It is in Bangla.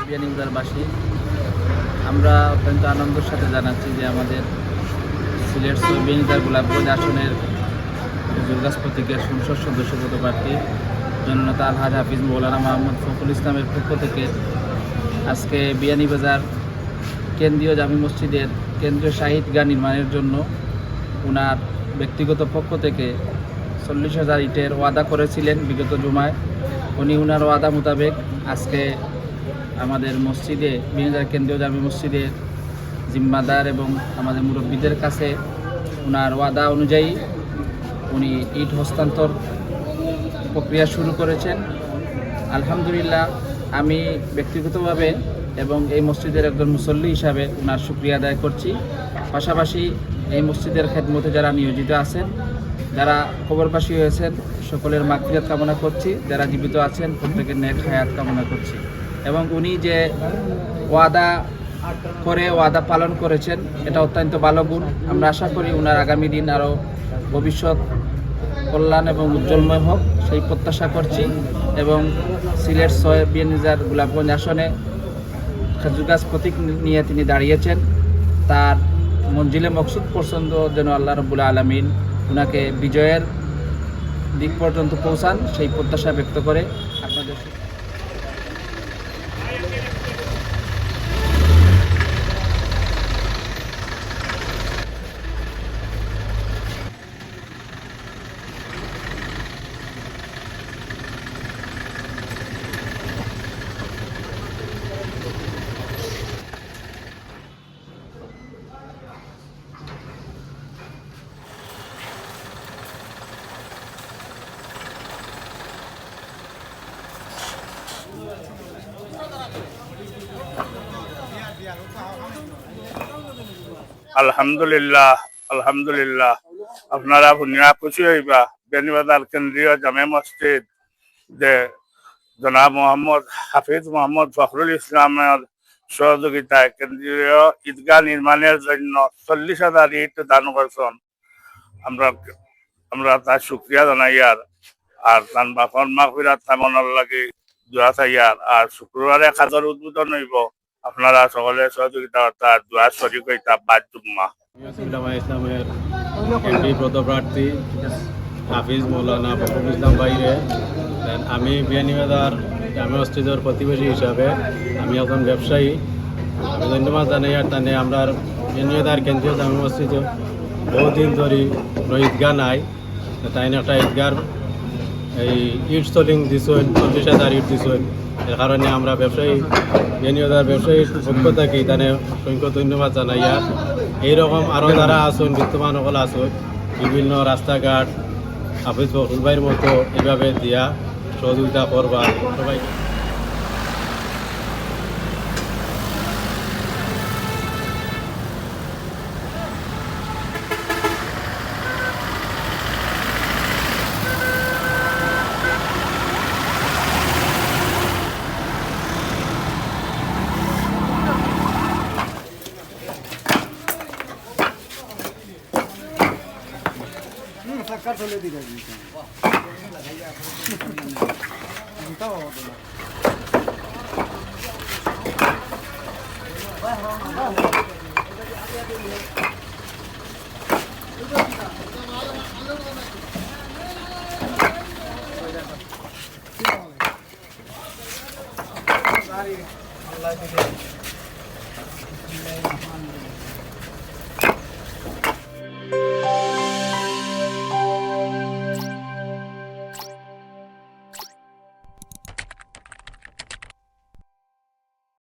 বিয়ানীবাজারবাসী আমরা অত্যন্ত আনন্দের সাথে জানাচ্ছি যে আমাদের সিলেট বিয়ানীবাজার গোলাপগঞ্জ আসনের জুলগাছ প্রতীকের সংসদ সদস্য পদপ্রার্থী জননেতা আলহাজ হাফিজ মৌলানা মোহাম্মদ ফখরুল ইসলামের পক্ষ থেকে আজকে বিয়ানীবাজার কেন্দ্রীয় জামি মসজিদের কেন্দ্রীয় শাহিদগাহ নির্মাণের জন্য ওনার ব্যক্তিগত পক্ষ থেকে 40,000 ইটের ওয়াদা করেছিলেন বিগত জুমায়। উনি ওনার ওয়াদা মোতাবেক আজকে আমাদের মসজিদে বিয়ানীবাজার কেন্দ্রীয় জামি মসজিদের জিম্মাদার এবং আমাদের মুরব্বীদের কাছে ওনার ওয়াদা অনুযায়ী উনি ইট হস্তান্তর প্রক্রিয়া শুরু করেছেন। আলহামদুলিল্লাহ আমি ব্যক্তিগতভাবে এবং এই মসজিদের একজন মুসল্লি হিসাবে ওনার শুকরিয়া আদায় করছি। পাশাপাশি এই মসজিদের খেদমতে যারা নিয়োজিত আছেন, যারা কবরবাসী হয়েছেন, সকলের মাগফিরাত কামনা করছি। যারা জীবিত আছেন প্রত্যেকের নেক হায়াত কামনা করছি। এবং উনি যে ওয়াদা পালন করেছেন এটা অত্যন্ত ভালো গুণ। আমরা আশা করি ওনার আগামী দিন আরও ভবিষ্যৎ কল্যাণ এবং উজ্জ্বলময় হোক সেই প্রত্যাশা করছি। এবং সিলেট বিয়ানীবাজার গোলাপগঞ্জ আসনে খেজুর গাছ প্রতীক নিয়ে তিনি দাঁড়িয়েছেন। তার মঞ্জিলে মকসুদ পছন্দ যেন আল্লাহ রাব্বুল আলামিন ওনাকে বিজয়ের দিক পর্যন্ত পৌঁছান সেই প্রত্যাশা ব্যক্ত করে আপনাদের আলহামদুলিল্লাহ আলহামদুলিল্লাহ আপনারা শুনিয়া খুশি হইবা বিয়ানীবাজার কেন্দ্রীয় জামে মসজিদ যে জনাব মোহাম্মদ হাফিজ মোহাম্মদ ফখরুল ইসলামের সহযোগিতায় কেন্দ্রীয় ঈদগাহ নির্মাণের জন্য 40,000 ইট দান করছেন। আমরা তার শুকরিয়া জানাইয়ার আর তার বাপর মাগফিরাত কামনার লাগি দোয়া চাইয়ার। আর শুক্রবারে খাজর উদ্বোধন হইব, আপনারা সকলে সহযোগিতা অর্থাৎ দোয়া শরীক হইতা বাদ জুম্মা। ইসলামের এমপি পদপ্রার্থী হাফিজ মৌলানা ফখরুল ইসলাম বাইরে আমি বিয়ানীবাজার জামে মসজিদের প্রতিবেশী হিসাবে আমি একজন ব্যবসায়ী। আমি ধন্যবাদ জানাই আর তানে আমরা বিয়ানীবাজার কেন্দ্রীয় জামে মসজিদে বহুদিন ধরে কোনো ঈদগাহ নাই, তাই একটা ঈদগার এই ইট স্টলিং দিছেন 40,000 ইট দিছেন। এর কারণে আমরা ব্যবসায়ী বিয়ানীবাজার ব্যবসায়ীর পক্ষ থেকে তানে অসংখ্য ধন্যবাদ জানাইয়া। এইরকম আরও যারা আসুন বিদ্যমান সকল আসুন বিভিন্ন রাস্তাঘাট হাফিজ ফখরুল ভাইয়ের মতো এইভাবে দিয়া সহযোগিতা করবা সবাইকে।